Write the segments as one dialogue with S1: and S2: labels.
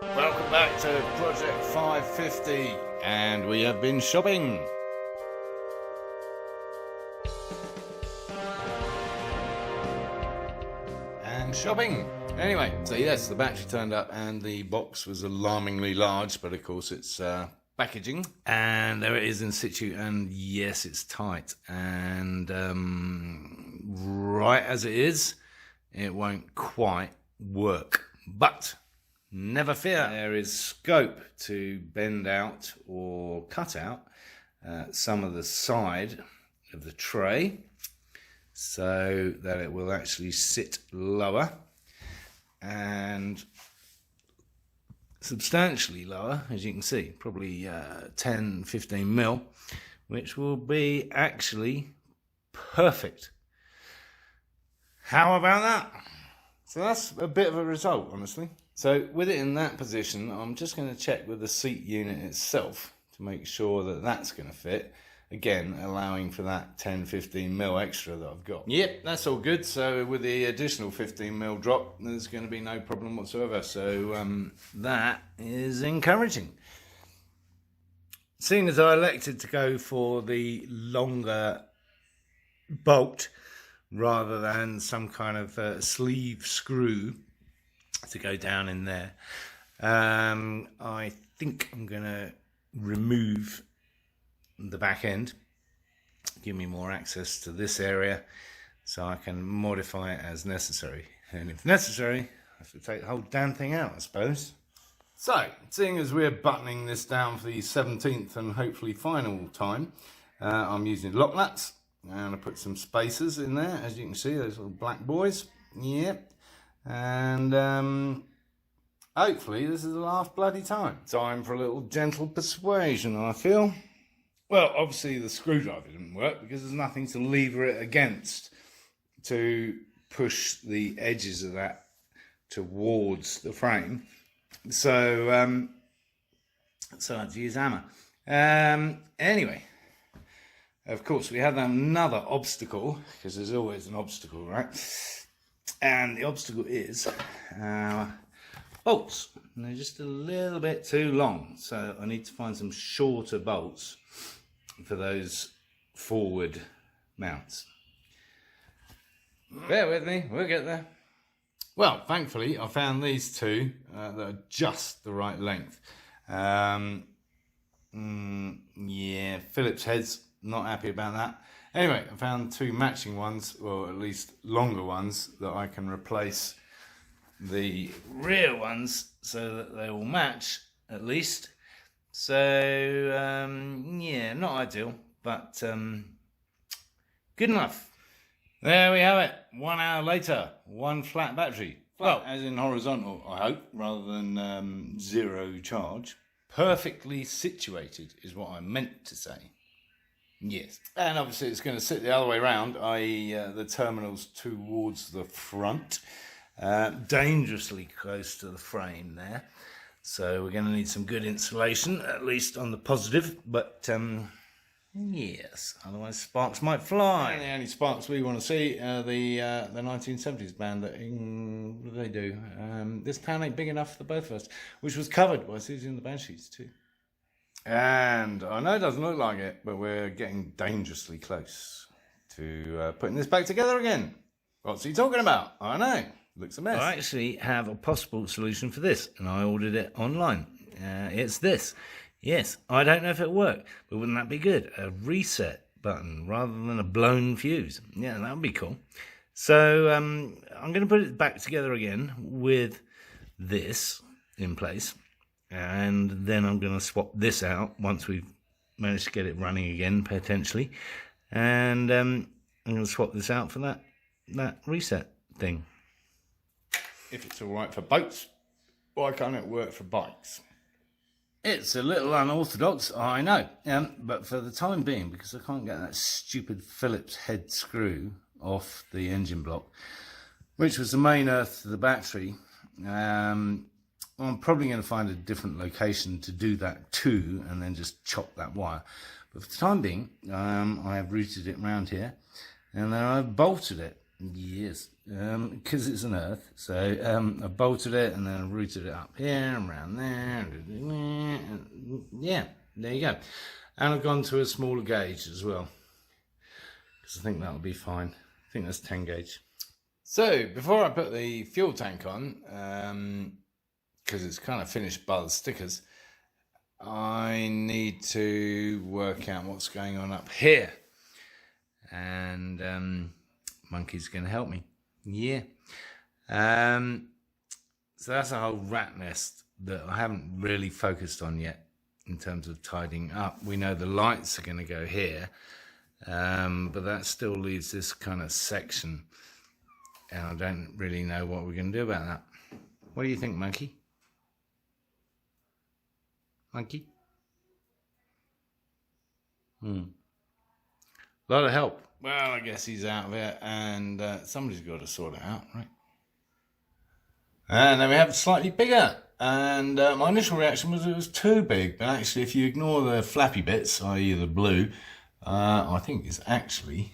S1: Welcome back to Project 550, and we have been shopping. Anyway, so yes, the battery turned up and the box was alarmingly large, but of course it's packaging. And there it is in situ, and yes, it's tight. And right as it is, it won't quite work. But never fear, there is scope to bend out or cut out some of the side of the tray so that it will actually sit lower and substantially lower, as you can see, probably 10-15 mil, which will be actually perfect. How about that? So that's a bit of a result, honestly. So with it in that position, I'm just going to check with the seat unit itself to make sure that that's going to fit. Again, allowing for that 10-15 mil extra that I've got. Yep, that's all good. So with the additional 15 mil drop, there's going to be no problem whatsoever. So that is encouraging. Seeing as I elected to go for the longer bolt rather than some kind of sleeve screw to go down in there, I think I'm going to remove the back end, give me more access to this area so I can modify it as necessary, and if necessary I have to take the whole damn thing out, I suppose. So seeing as we're buttoning this down for the 17th and hopefully final time, I'm using lock nuts, and I put some spacers in there, as you can see, those little black boys. Yep. And hopefully this is the last bloody time. Time for a little gentle persuasion, I feel. Well, obviously the screwdriver didn't work because there's nothing to lever it against to push the edges of that towards the frame. So, I had to use hammer. Anyway, of course, we have another obstacle, because there's always an obstacle, right? And the obstacle is bolts. And they're just a little bit too long, so I need to find some shorter bolts for those forward mounts. Bear with me, we'll get there. Well, thankfully I found these two that are just the right length. Yeah, Phillips heads, not happy about that. Anyway, I found two matching ones, or at least longer ones, that I can replace the rear ones so that they will match at least. So yeah, not ideal, but good enough. There we have it. 1 hour later, one flat battery. Well, as in horizontal, I hope, rather than zero charge. Perfectly situated is what I meant to say. Yes. And obviously it's going to sit the other way around, i.e. The terminals towards the front. Dangerously close to the frame there. So we're going to need some good insulation, at least on the positive, but yes, otherwise sparks might fly. And the only sparks we want to see are the 1970s band that, what do they do? This town ain't big enough for both of us, which was covered by Susie and the Banshees too. And I know it doesn't look like it, but we're getting dangerously close to putting this back together again. What's he talking about? I know. Looks a mess. I actually have a possible solution for this, and I ordered it online. It's this. Yes, I don't know if it'll work, but wouldn't that be good? A reset button rather than a blown fuse. Yeah, that would be cool. So I'm going to put it back together again with this in place, and then I'm going to swap this out once we've managed to get it running again, potentially. And I'm going to swap this out for that reset thing. If it's all right for boats, why can't it work for bikes? It's a little unorthodox, I know, but for the time being, because I can't get that stupid Phillips head screw off the engine block, which was the main earth to the battery, I'm probably going to find a different location to do that too, and then just chop that wire. But for the time being, I have routed it around here, and then I've bolted it. Yes, because it's an earth. So I bolted it and then I routed it up here and around there. And yeah, there you go. And I've gone to a smaller gauge as well, because I think that'll be fine. I think that's 10 gauge. So before I put the fuel tank on, because it's kind of finished by the stickers, I need to work out what's going on up here. And Monkey's going to help me. Yeah. So that's a whole rat nest that I haven't really focused on yet in terms of tidying up. We know the lights are going to go here, but that still leaves this kind of section, and I don't really know what we're going to do about that. What do you think, Monkey? Monkey? A lot of help. Well, I guess he's out of it, and somebody's got to sort it out, right? And then we have it slightly bigger. And my initial reaction was it was too big, but actually if you ignore the flappy bits, i.e. the blue, I think it's actually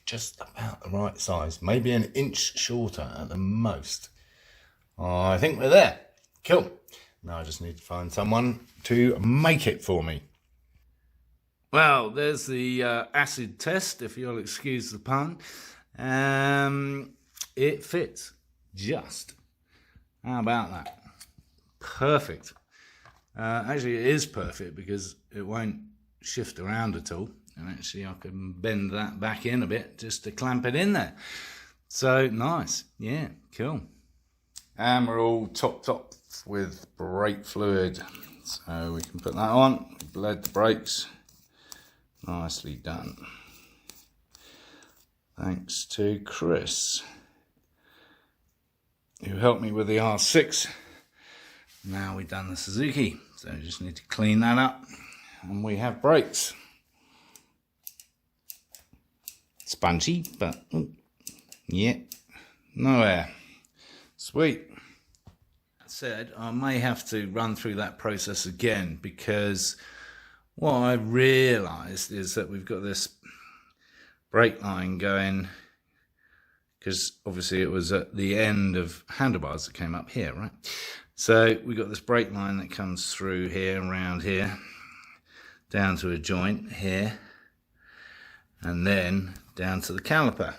S1: just about the right size, maybe an inch shorter at the most. I think we're there. Cool. Now I just need to find someone to make it for me. Well, there's the acid test, if you'll excuse the pun. It fits just. How about that? Perfect. Actually, it is perfect because it won't shift around at all. And actually, I can bend that back in a bit just to clamp it in there. So, nice. Yeah, cool. And we're all topped up with brake fluid. So we can put that on. Bled the brakes. Nicely done. Thanks to Chris, who helped me with the R6. Now we've done the Suzuki, so we just need to clean that up, and we have brakes. Spongy, but yeah, no air. Sweet. That said, I may have to run through that process again, because what I realised is that we've got this brake line going, because obviously it was at the end of handlebars that came up here, right? So we got this brake line that comes through here, around here, down to a joint here, and then down to the caliper.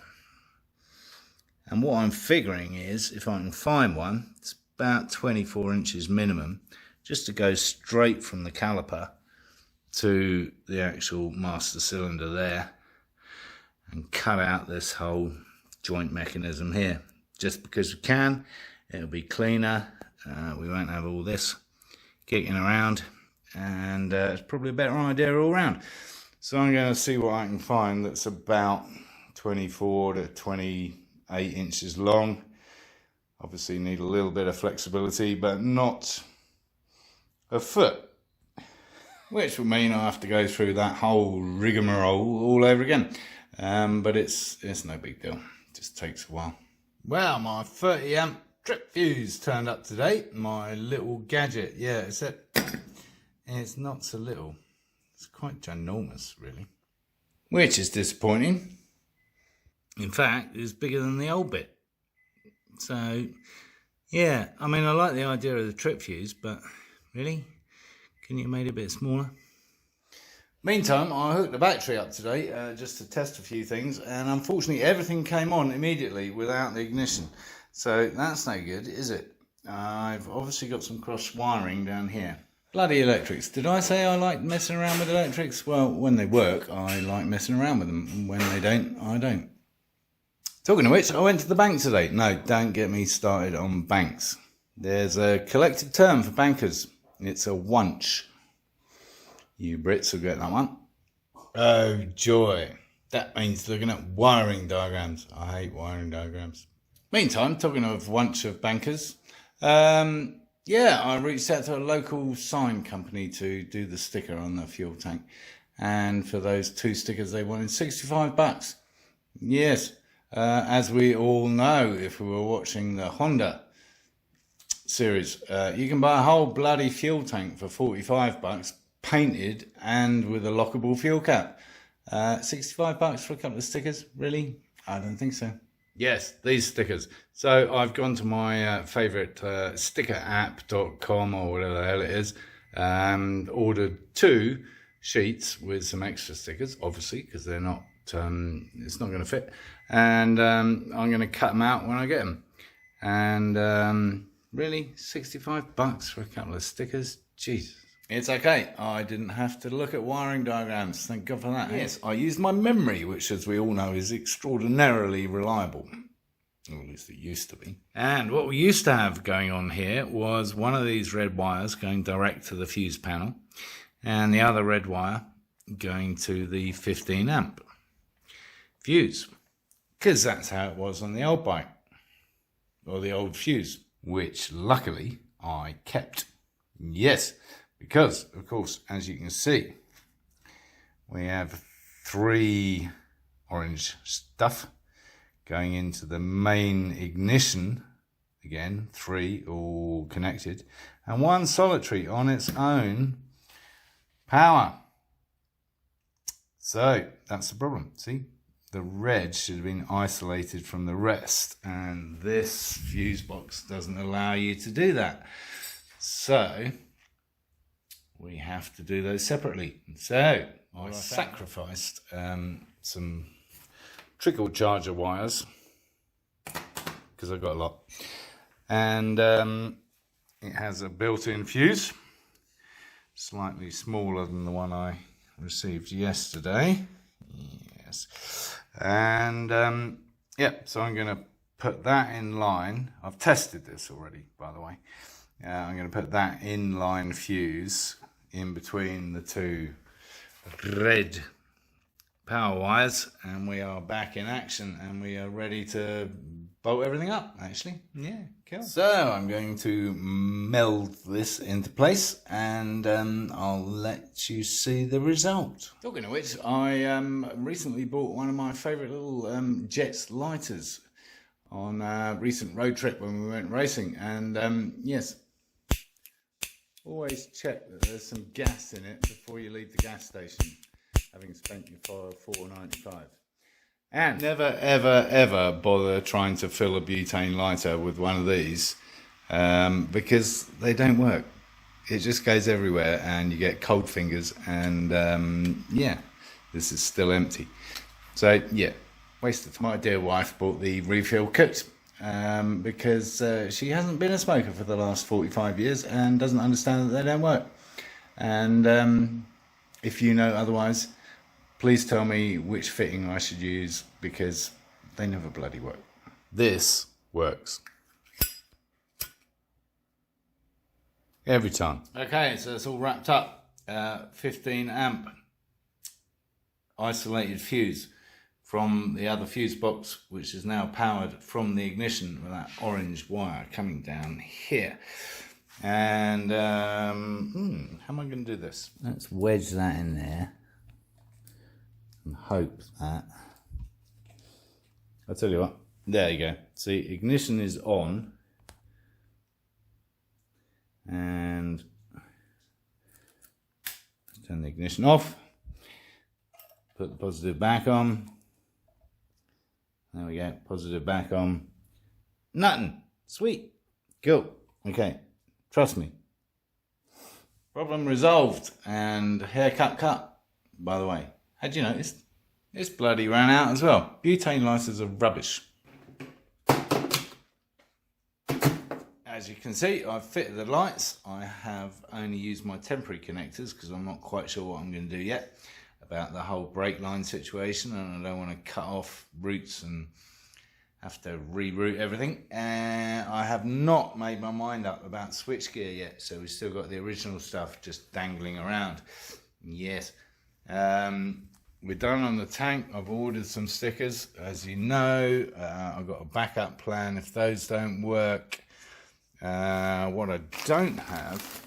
S1: And what I'm figuring is, if I can find one, it's about 24 inches minimum, just to go straight from the caliper to the actual master cylinder there, and cut out this whole joint mechanism here. Just because we can, it'll be cleaner. We won't have all this kicking around, and it's probably a better idea all around. So I'm going to see what I can find that's about 24 to 28 inches long. Obviously need a little bit of flexibility, but not a foot, which would mean I have to go through that whole rigmarole all over again. But it's no big deal. It just takes a while. Well, my 30 amp trip fuse turned up today. My little gadget. Yeah, it's not so little. It's quite ginormous, really. Which is disappointing. In fact, it's bigger than the old bit. So, yeah, I mean, I like the idea of the trip fuse, but really, couldn't you have made it a bit smaller? Meantime, I hooked the battery up today just to test a few things, and unfortunately everything came on immediately without the ignition. So that's no good, is it? I've obviously got some cross wiring down here. Bloody electrics. Did I say I like messing around with electrics? Well, when they work, I like messing around with them. And when they don't, I don't. Talking of which, I went to the bank today. No, don't get me started on banks. There's a collective term for bankers. It's a wunch. You Brits will get that one. Oh, joy. That means looking at wiring diagrams. I hate wiring diagrams. Meantime, talking of bunch of bankers, yeah, I reached out to a local sign company to do the sticker on the fuel tank. And for those 2 stickers, they wanted $65. Yes, as we all know, if we were watching the Honda series, you can buy a whole bloody fuel tank for $45, painted and with a lockable fuel cap. $65 for a couple of stickers? Really? I don't think so. Yes, these stickers. So I've gone to my favourite stickerapp.com or whatever the hell it is, and ordered 2 sheets with some extra stickers, obviously, because they're not, it's not going to fit. And I'm going to cut them out when I get them. And really, $65 for a couple of stickers? Jesus. It's okay, I didn't have to look at wiring diagrams, thank God for that. Yes, I used my memory, which as we all know is extraordinarily reliable. Or at least it used to be. And what we used to have going on here was one of these red wires going direct to the fuse panel, and the other red wire going to the 15 amp fuse. Because that's how it was on the old bike, or the old fuse, which luckily I kept. Yes. Because, of course, as you can see, we have 3 orange stuff going into the main ignition. Again, 3 all connected. And 1 solitary on its own power. So, that's the problem. See, the red should have been isolated from the rest. And this fuse box doesn't allow you to do that. So we have to do those separately. So I sacrificed some trickle charger wires, because I've got a lot, and it has a built-in fuse, slightly smaller than the one I received yesterday. Yes. And yeah, so I'm going to put that in line. I've tested this already, by the way. I'm going to put that inline fuse in between the 2 red power wires, and we are back in action, and we are ready to bolt everything up, actually. Yeah, cool. So I'm going to meld this into place, and I'll let you see the result. Talking of which, I recently bought one of my favourite little Jets lighters on a recent road trip when we went racing, and yes, always check that there's some gas in it before you leave the gas station, having spent your $4.95. And never, ever, ever bother trying to fill a butane lighter with one of these, because they don't work. It just goes everywhere and you get cold fingers, and yeah, this is still empty. So yeah, wasted time. My dear wife bought the refill kit, because she hasn't been a smoker for the last 45 years and doesn't understand that they don't work. And if you know otherwise, please tell me which fitting I should use, because they never bloody work. This works every time. Okay, so it's all wrapped up. 15 amp isolated fuse from the other fuse box, which is now powered from the ignition with that orange wire coming down here. And how am I going to do this? Let's wedge that in there and hope that, I'll tell you what, there you go. See, ignition is on, and turn the ignition off, put the positive back on. There we go, positive back on. Nothing. Sweet. Cool. Okay, trust me. Problem resolved. And haircut cut, by the way. Had you noticed? This bloody ran out as well. Butane lighters are rubbish. As you can see, I've fitted the lights. I have only used my temporary connectors because I'm not quite sure what I'm going to do yet about the whole brake line situation, and I don't want to cut off routes and have to reroute everything. I have not made my mind up about switchgear yet, so we've still got the original stuff just dangling around. Yes. We're done on the tank. I've ordered some stickers, as you know. I've got a backup plan if those don't work. What I don't have,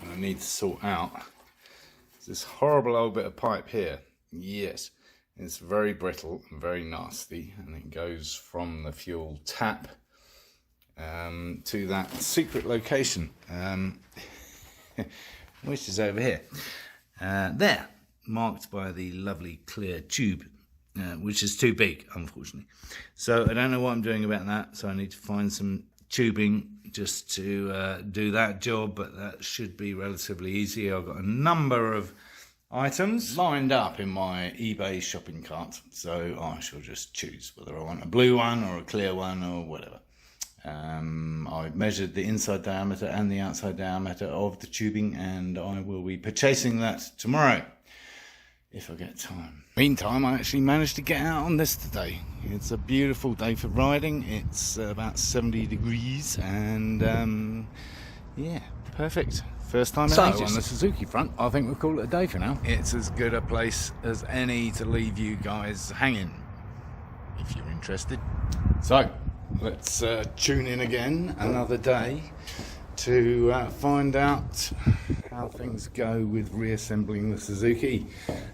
S1: and I need to sort out, this horrible old bit of pipe here. Yes, it's very brittle and very nasty, and it goes from the fuel tap to that secret location, which is over here. There, marked by the lovely clear tube. which is too big, unfortunately. So I don't know what I'm doing about that, so I need to find some tubing just to do that job, but that should be relatively easy. I've got a number of items lined up in my eBay shopping cart, so I shall just choose whether I want a blue one or a clear one or whatever. I measured the inside diameter and the outside diameter of the tubing, and I will be purchasing that tomorrow if I get time. Meantime, I actually managed to get out on this today. It's a beautiful day for riding. It's about 70 degrees and yeah, perfect. First time out on the Suzuki front. I think we'll call it a day for now. It's as good a place as any to leave you guys hanging, if you're interested. So let's tune in again another day to find out how things go with reassembling the Suzuki.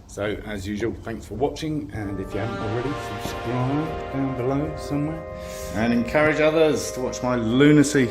S1: So as usual, thanks for watching, and if you haven't already, subscribe down below somewhere and encourage others to watch my lunacy.